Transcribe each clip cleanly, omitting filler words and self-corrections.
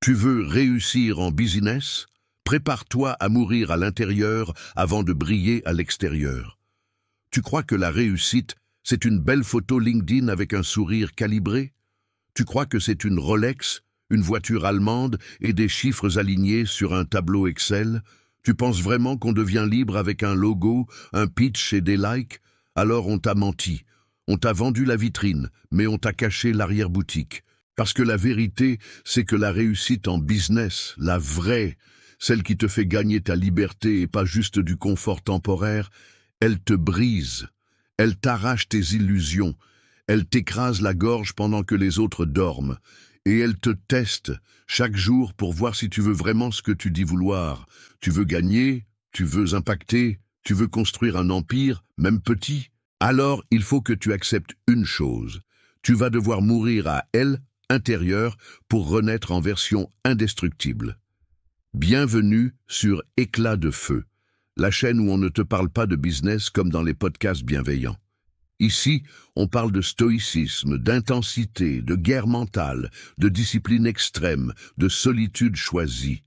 Tu veux réussir en business? Prépare-toi à mourir à l'intérieur avant de briller à l'extérieur. Tu crois que la réussite, c'est une belle photo LinkedIn avec un sourire calibré? Tu crois que c'est une Rolex, une voiture allemande et des chiffres alignés sur un tableau Excel? Tu penses vraiment qu'on devient libre avec un logo, un pitch et des likes? Alors on t'a menti. On t'a vendu la vitrine, mais on t'a caché l'arrière-boutique. Parce que la vérité, c'est que la réussite en business, la vraie, celle qui te fait gagner ta liberté et pas juste du confort temporaire, elle te brise, elle t'arrache tes illusions, elle t'écrase la gorge pendant que les autres dorment, et elle te teste chaque jour pour voir si tu veux vraiment ce que tu dis vouloir. Tu veux gagner, tu veux impacter, tu veux construire un empire, même petit. Alors il faut que tu acceptes une chose, tu vas devoir mourir à elle, intérieure, pour renaître en version indestructible. Bienvenue sur Éclat de Feu, la chaîne où on ne te parle pas de business comme dans les podcasts bienveillants. Ici, on parle de stoïcisme, d'intensité, de guerre mentale, de discipline extrême, de solitude choisie.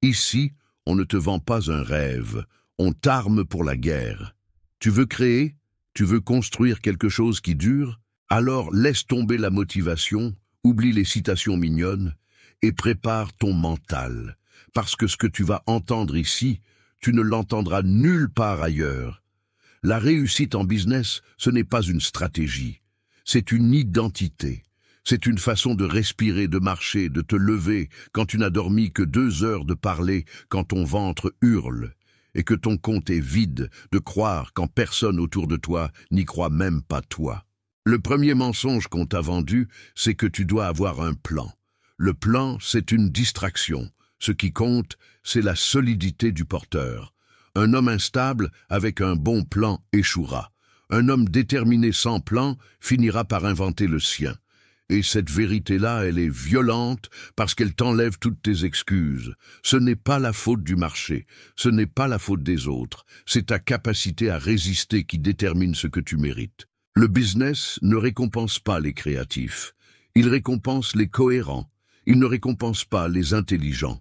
Ici, on ne te vend pas un rêve, on t'arme pour la guerre. Tu veux créer? Tu veux construire quelque chose qui dure? Alors laisse tomber la motivation, oublie les citations mignonnes et prépare ton mental. Parce que ce que tu vas entendre ici, tu ne l'entendras nulle part ailleurs. La réussite en business, ce n'est pas une stratégie, c'est une identité. C'est une façon de respirer, de marcher, de te lever quand tu n'as dormi que 2 heures, de parler quand ton ventre hurle et que ton compte est vide, de croire quand personne autour de toi n'y croit même pas toi. Le premier mensonge qu'on t'a vendu, c'est que tu dois avoir un plan. Le plan, c'est une distraction. Ce qui compte, c'est la solidité du porteur. Un homme instable avec un bon plan échouera. Un homme déterminé sans plan finira par inventer le sien. Et cette vérité-là, elle est violente parce qu'elle t'enlève toutes tes excuses. Ce n'est pas la faute du marché, ce n'est pas la faute des autres, c'est ta capacité à résister qui détermine ce que tu mérites. Le business ne récompense pas les créatifs, il récompense les cohérents, il ne récompense pas les intelligents.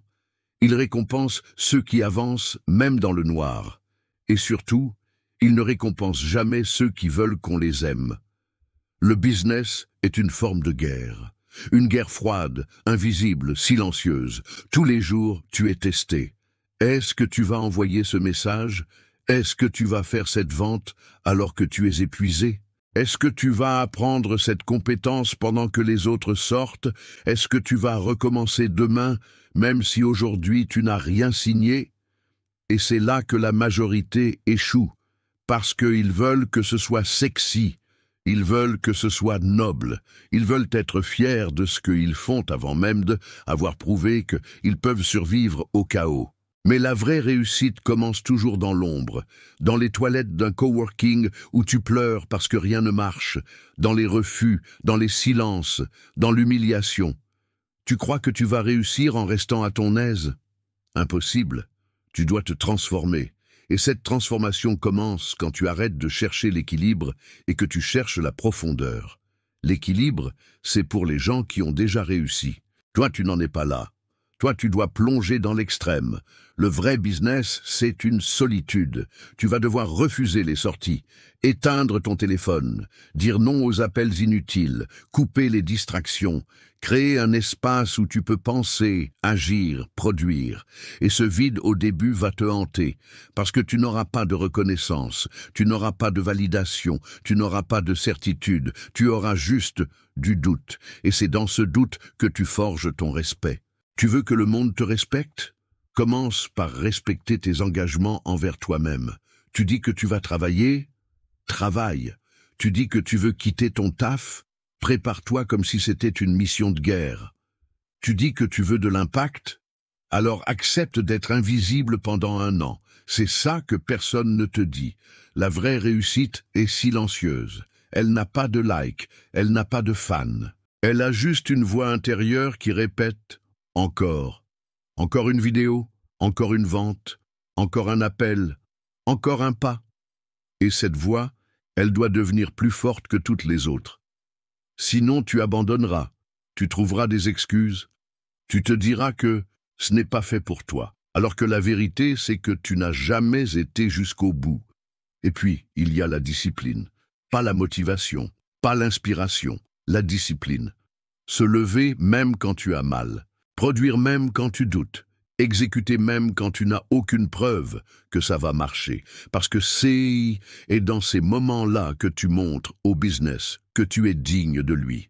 Il récompense ceux qui avancent même dans le noir. Et surtout, il ne récompense jamais ceux qui veulent qu'on les aime. Le business est une forme de guerre. Une guerre froide, invisible, silencieuse. Tous les jours, tu es testé. Est-ce que tu vas envoyer ce message? Est-ce que tu vas faire cette vente alors que tu es épuisé? Est-ce que tu vas apprendre cette compétence pendant que les autres sortent? Est-ce que tu vas recommencer demain, même si aujourd'hui tu n'as rien signé? Et c'est là que la majorité échoue, parce qu'ils veulent que ce soit sexy, ils veulent que ce soit noble, ils veulent être fiers de ce qu'ils font avant même d'avoir prouvé qu'ils peuvent survivre au chaos. Mais la vraie réussite commence toujours dans l'ombre, dans les toilettes d'un coworking où tu pleures parce que rien ne marche, dans les refus, dans les silences, dans l'humiliation. Tu crois que tu vas réussir en restant à ton aise? Impossible. Tu dois te transformer. Et cette transformation commence quand tu arrêtes de chercher l'équilibre et que tu cherches la profondeur. L'équilibre, c'est pour les gens qui ont déjà réussi. Toi, tu n'en es pas là. Toi, tu dois plonger dans l'extrême. Le vrai business, c'est une solitude. Tu vas devoir refuser les sorties, éteindre ton téléphone, dire non aux appels inutiles, couper les distractions, créer un espace où tu peux penser, agir, produire. Et ce vide au début va te hanter, parce que tu n'auras pas de reconnaissance, tu n'auras pas de validation, tu n'auras pas de certitude, tu auras juste du doute. Et c'est dans ce doute que tu forges ton respect. Tu veux que le monde te respecte? Commence par respecter tes engagements envers toi-même. Tu dis que tu vas travailler? Travaille. Tu dis que tu veux quitter ton taf? Prépare-toi comme si c'était une mission de guerre. Tu dis que tu veux de l'impact? Alors accepte d'être invisible pendant 1 an. C'est ça que personne ne te dit. La vraie réussite est silencieuse. Elle n'a pas de like, elle n'a pas de fans. Elle a juste une voix intérieure qui répète « Encore. Encore une vidéo, encore une vente, encore un appel, encore un pas. » Et cette voix, elle doit devenir plus forte que toutes les autres. Sinon tu abandonneras, tu trouveras des excuses. Tu te diras que ce n'est pas fait pour toi, alors que la vérité, c'est que tu n'as jamais été jusqu'au bout. Et puis, il y a la discipline. Pas la motivation, pas l'inspiration, la discipline. Se lever même quand tu as mal, produire même quand tu doutes, exécuter même quand tu n'as aucune preuve que ça va marcher. Parce que c'est dans ces moments-là que tu montres au business que tu es digne de lui.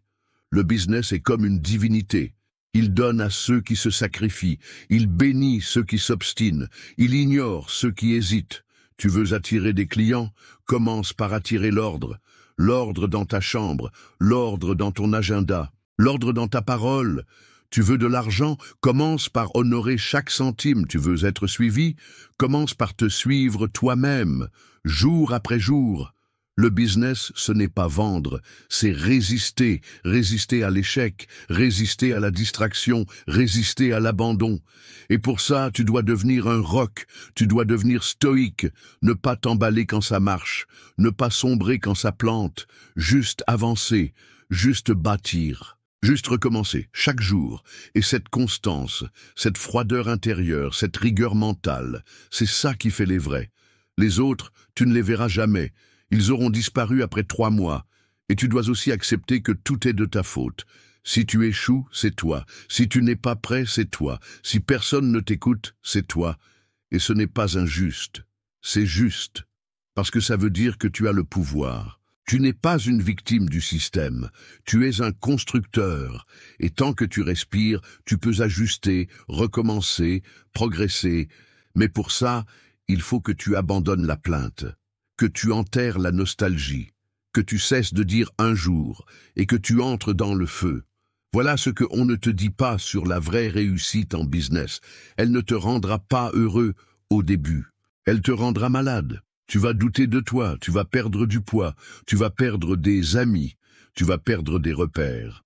Le business est comme une divinité. Il donne à ceux qui se sacrifient, il bénit ceux qui s'obstinent, il ignore ceux qui hésitent. Tu veux attirer des clients? Commence par attirer l'ordre. L'ordre dans ta chambre, l'ordre dans ton agenda, l'ordre dans ta parole. Tu veux de l'argent? Commence par honorer chaque centime. Tu veux être suivi? Commence par te suivre toi-même, jour après jour. Le business, ce n'est pas vendre, c'est résister, résister à l'échec, résister à la distraction, résister à l'abandon. Et pour ça, tu dois devenir un roc, tu dois devenir stoïque, ne pas t'emballer quand ça marche, ne pas sombrer quand ça plante, juste avancer, juste bâtir. Juste recommencer, chaque jour, et cette constance, cette froideur intérieure, cette rigueur mentale, c'est ça qui fait les vrais. Les autres, tu ne les verras jamais. Ils auront disparu après 3 mois. Et tu dois aussi accepter que tout est de ta faute. Si tu échoues, c'est toi. Si tu n'es pas prêt, c'est toi. Si personne ne t'écoute, c'est toi. Et ce n'est pas injuste. C'est juste. Parce que ça veut dire que tu as le pouvoir. Tu n'es pas une victime du système. Tu es un constructeur. Et tant que tu respires, tu peux ajuster, recommencer, progresser. Mais pour ça, il faut que tu abandonnes la plainte. Que tu enterres la nostalgie, que tu cesses de dire un jour et que tu entres dans le feu. Voilà ce qu'on ne te dit pas sur la vraie réussite en business. Elle ne te rendra pas heureux au début. Elle te rendra malade. Tu vas douter de toi, tu vas perdre du poids, tu vas perdre des amis, tu vas perdre des repères.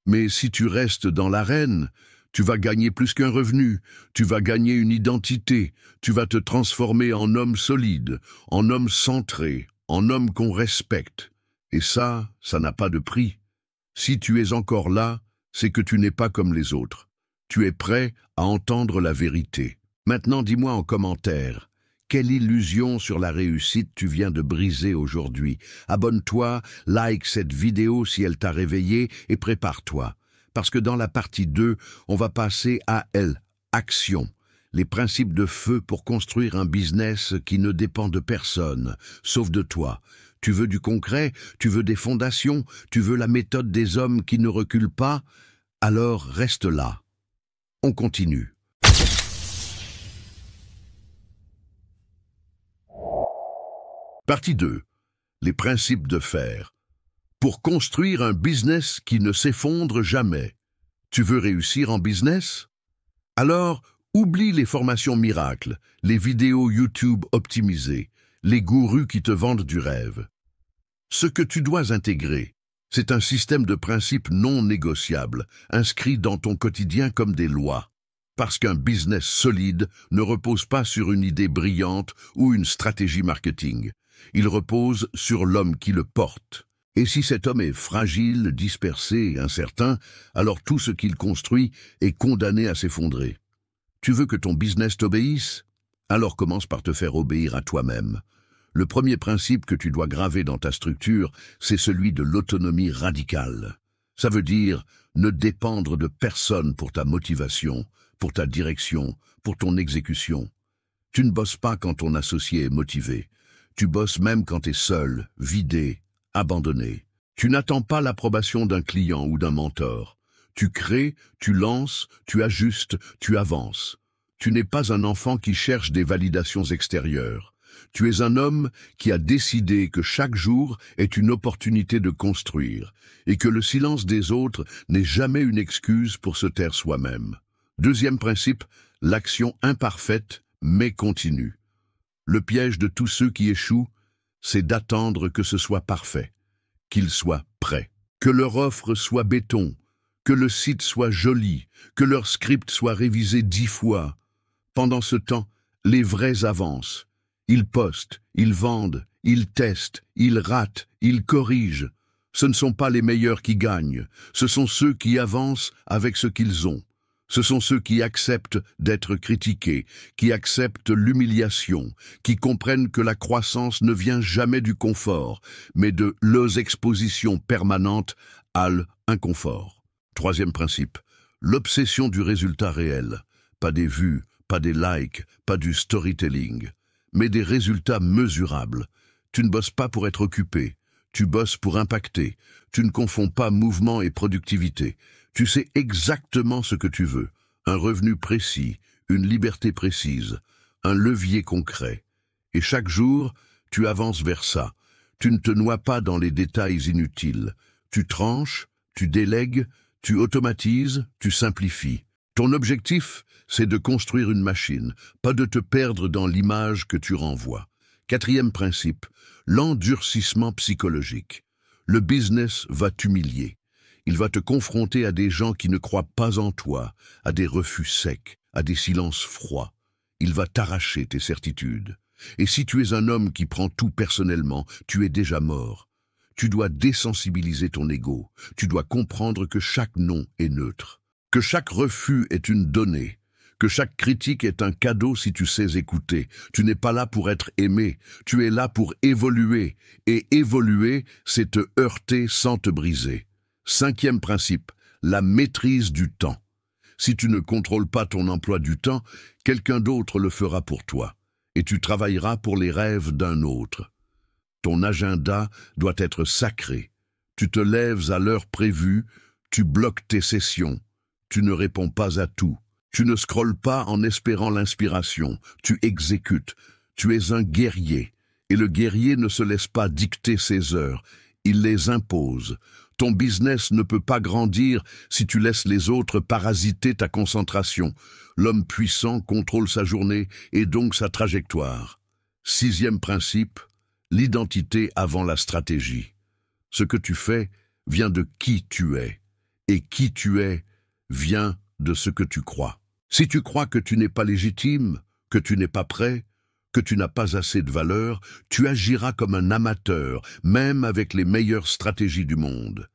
Mais si tu restes dans l'arène, tu vas gagner plus qu'un revenu, tu vas gagner une identité, tu vas te transformer en homme solide, en homme centré, en homme qu'on respecte. Et ça n'a pas de prix. Si tu es encore là, c'est que tu n'es pas comme les autres. Tu es prêt à entendre la vérité. Maintenant, dis-moi en commentaire, quelle illusion sur la réussite tu viens de briser aujourd'hui? Abonne-toi, like cette vidéo si elle t'a réveillé et prépare-toi. Parce que dans la partie 2, on va passer à action. Les principes de feu pour construire un business qui ne dépend de personne, sauf de toi. Tu veux du concret? Tu veux des fondations? Tu veux la méthode des hommes qui ne reculent pas? Alors reste là. On continue. Partie 2. Les principes de fer. Pour construire un business qui ne s'effondre jamais. Tu veux réussir en business? Alors, oublie les formations miracles, les vidéos YouTube optimisées, les gourus qui te vendent du rêve. Ce que tu dois intégrer, c'est un système de principes non négociables, inscrits dans ton quotidien comme des lois. Parce qu'un business solide ne repose pas sur une idée brillante ou une stratégie marketing. Il repose sur l'homme qui le porte. Et si cet homme est fragile, dispersé, incertain, alors tout ce qu'il construit est condamné à s'effondrer. Tu veux que ton business t'obéisse? Alors commence par te faire obéir à toi-même. Le premier principe que tu dois graver dans ta structure, c'est celui de l'autonomie radicale. Ça veut dire ne dépendre de personne pour ta motivation, pour ta direction, pour ton exécution. Tu ne bosses pas quand ton associé est motivé. Tu bosses même quand tu es seul, vidé, abandonné. Tu n'attends pas l'approbation d'un client ou d'un mentor. Tu crées, tu lances, tu ajustes, tu avances. Tu n'es pas un enfant qui cherche des validations extérieures. Tu es un homme qui a décidé que chaque jour est une opportunité de construire et que le silence des autres n'est jamais une excuse pour se taire soi-même. Deuxième principe, l'action imparfaite mais continue. Le piège de tous ceux qui échouent, c'est d'attendre que ce soit parfait, qu'il soit prêt, que leur offre soit béton, que le site soit joli, que leur script soit révisé 10 fois. Pendant ce temps, les vrais avancent. Ils postent, ils vendent, ils testent, ils ratent, ils corrigent. Ce ne sont pas les meilleurs qui gagnent, ce sont ceux qui avancent avec ce qu'ils ont. Ce sont ceux qui acceptent d'être critiqués, qui acceptent l'humiliation, qui comprennent que la croissance ne vient jamais du confort, mais de leurs expositions permanentes à l'inconfort. Troisième principe, l'obsession du résultat réel. Pas des vues, pas des likes, pas du storytelling, mais des résultats mesurables. Tu ne bosses pas pour être occupé, tu bosses pour impacter. Tu ne confonds pas mouvement et productivité. Tu sais exactement ce que tu veux. Un revenu précis, une liberté précise, un levier concret. Et chaque jour, tu avances vers ça. Tu ne te noies pas dans les détails inutiles. Tu tranches, tu délègues, tu automatises, tu simplifies. Ton objectif, c'est de construire une machine, pas de te perdre dans l'image que tu renvoies. Quatrième principe, l'endurcissement psychologique. Le business va t'humilier. Il va te confronter à des gens qui ne croient pas en toi, à des refus secs, à des silences froids. Il va t'arracher tes certitudes. Et si tu es un homme qui prend tout personnellement, tu es déjà mort. Tu dois désensibiliser ton ego. Tu dois comprendre que chaque non est neutre, que chaque refus est une donnée, que chaque critique est un cadeau si tu sais écouter. Tu n'es pas là pour être aimé, tu es là pour évoluer. Et évoluer, c'est te heurter sans te briser. Cinquième principe, la maîtrise du temps. Si tu ne contrôles pas ton emploi du temps, quelqu'un d'autre le fera pour toi. Et tu travailleras pour les rêves d'un autre. Ton agenda doit être sacré. Tu te lèves à l'heure prévue, tu bloques tes sessions. Tu ne réponds pas à tout. Tu ne scrolles pas en espérant l'inspiration. Tu exécutes. Tu es un guerrier. Et le guerrier ne se laisse pas dicter ses heures. Il les impose. Ton business ne peut pas grandir si tu laisses les autres parasiter ta concentration. L'homme puissant contrôle sa journée et donc sa trajectoire. Sixième principe, l'identité avant la stratégie. Ce que tu fais vient de qui tu es. Et qui tu es vient de ce que tu crois. Si tu crois que tu n'es pas légitime, que tu n'es pas prêt, que tu n'as pas assez de valeur, tu agiras comme un amateur, même avec les meilleures stratégies du monde.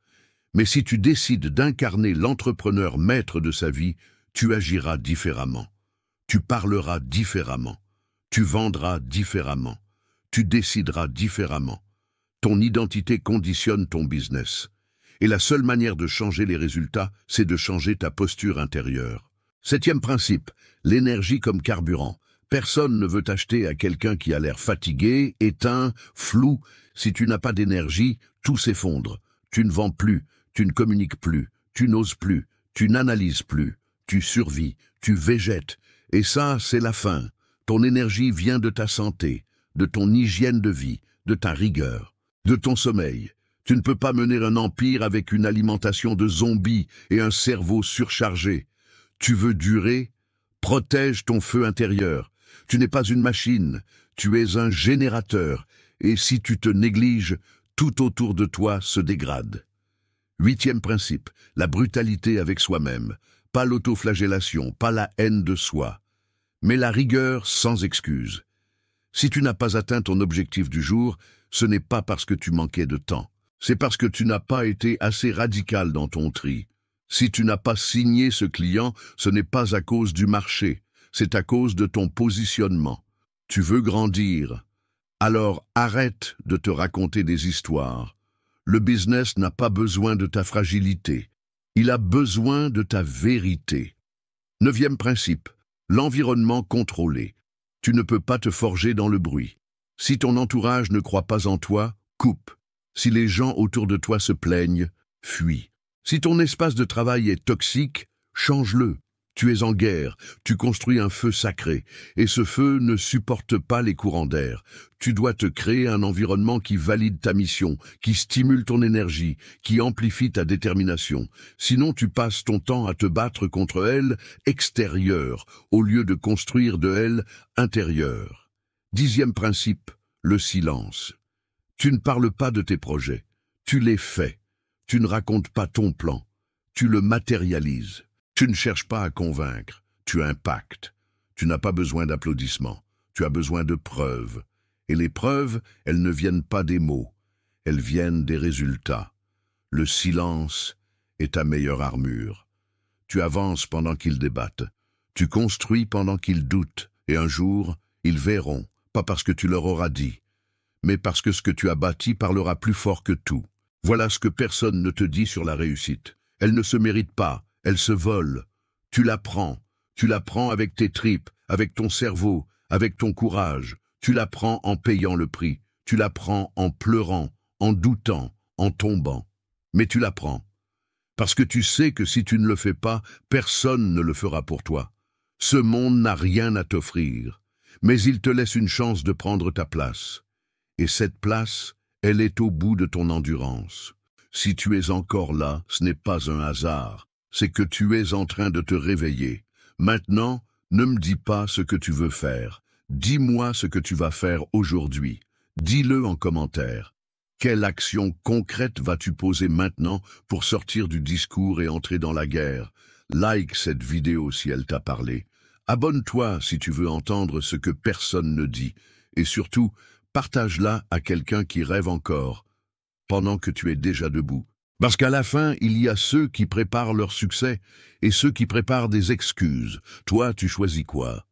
Mais si tu décides d'incarner l'entrepreneur maître de sa vie, tu agiras différemment. Tu parleras différemment. Tu vendras différemment. Tu décideras différemment. Ton identité conditionne ton business. Et la seule manière de changer les résultats, c'est de changer ta posture intérieure. Septième principe, l'énergie comme carburant. Personne ne veut t'acheter à quelqu'un qui a l'air fatigué, éteint, flou. Si tu n'as pas d'énergie, tout s'effondre. Tu ne vends plus, tu ne communiques plus, tu n'oses plus, tu n'analyses plus, tu survis, tu végètes. Et ça, c'est la fin. Ton énergie vient de ta santé, de ton hygiène de vie, de ta rigueur, de ton sommeil. Tu ne peux pas mener un empire avec une alimentation de zombies et un cerveau surchargé. Tu veux durer? Protège ton feu intérieur. Tu n'es pas une machine, tu es un générateur, et si tu te négliges, tout autour de toi se dégrade. Huitième principe, la brutalité avec soi-même. Pas l'autoflagellation, pas la haine de soi, mais la rigueur sans excuse. Si tu n'as pas atteint ton objectif du jour, ce n'est pas parce que tu manquais de temps. C'est parce que tu n'as pas été assez radical dans ton tri. Si tu n'as pas signé ce client, ce n'est pas à cause du marché, c'est à cause de ton positionnement. Tu veux grandir, alors arrête de te raconter des histoires. Le business n'a pas besoin de ta fragilité, il a besoin de ta vérité. Neuvième principe, l'environnement contrôlé. Tu ne peux pas te forger dans le bruit. Si ton entourage ne croit pas en toi, coupe. Si les gens autour de toi se plaignent, fuis. Si ton espace de travail est toxique, change-le. Tu es en guerre, tu construis un feu sacré, et ce feu ne supporte pas les courants d'air. Tu dois te créer un environnement qui valide ta mission, qui stimule ton énergie, qui amplifie ta détermination. Sinon tu passes ton temps à te battre contre elle extérieure, au lieu de construire de elle intérieure. Dixième principe, le silence. Tu ne parles pas de tes projets, tu les fais. Tu ne racontes pas ton plan, tu le matérialises. Tu ne cherches pas à convaincre, tu impactes. Tu n'as pas besoin d'applaudissements, tu as besoin de preuves. Et les preuves, elles ne viennent pas des mots, elles viennent des résultats. Le silence est ta meilleure armure. Tu avances pendant qu'ils débattent. Tu construis pendant qu'ils doutent. Et un jour, ils verront, pas parce que tu leur auras dit, mais parce que ce que tu as bâti parlera plus fort que tout. Voilà ce que personne ne te dit sur la réussite. Elle ne se mérite pas, elle se vole. Tu la prends avec tes tripes, avec ton cerveau, avec ton courage. Tu la prends en payant le prix. Tu la prends en pleurant, en doutant, en tombant. Mais tu la prends. Parce que tu sais que si tu ne le fais pas, personne ne le fera pour toi. Ce monde n'a rien à t'offrir, mais il te laisse une chance de prendre ta place. Et cette place, elle est au bout de ton endurance. Si tu es encore là, ce n'est pas un hasard, c'est que tu es en train de te réveiller. Maintenant, ne me dis pas ce que tu veux faire. Dis-moi ce que tu vas faire aujourd'hui. Dis-le en commentaire. Quelle action concrète vas-tu poser maintenant pour sortir du discours et entrer dans la guerre? Like cette vidéo si elle t'a parlé. Abonne-toi si tu veux entendre ce que personne ne dit. Et surtout, partage-la à quelqu'un qui rêve encore, pendant que tu es déjà debout. Parce qu'à la fin, il y a ceux qui préparent leur succès et ceux qui préparent des excuses. Toi, tu choisis quoi?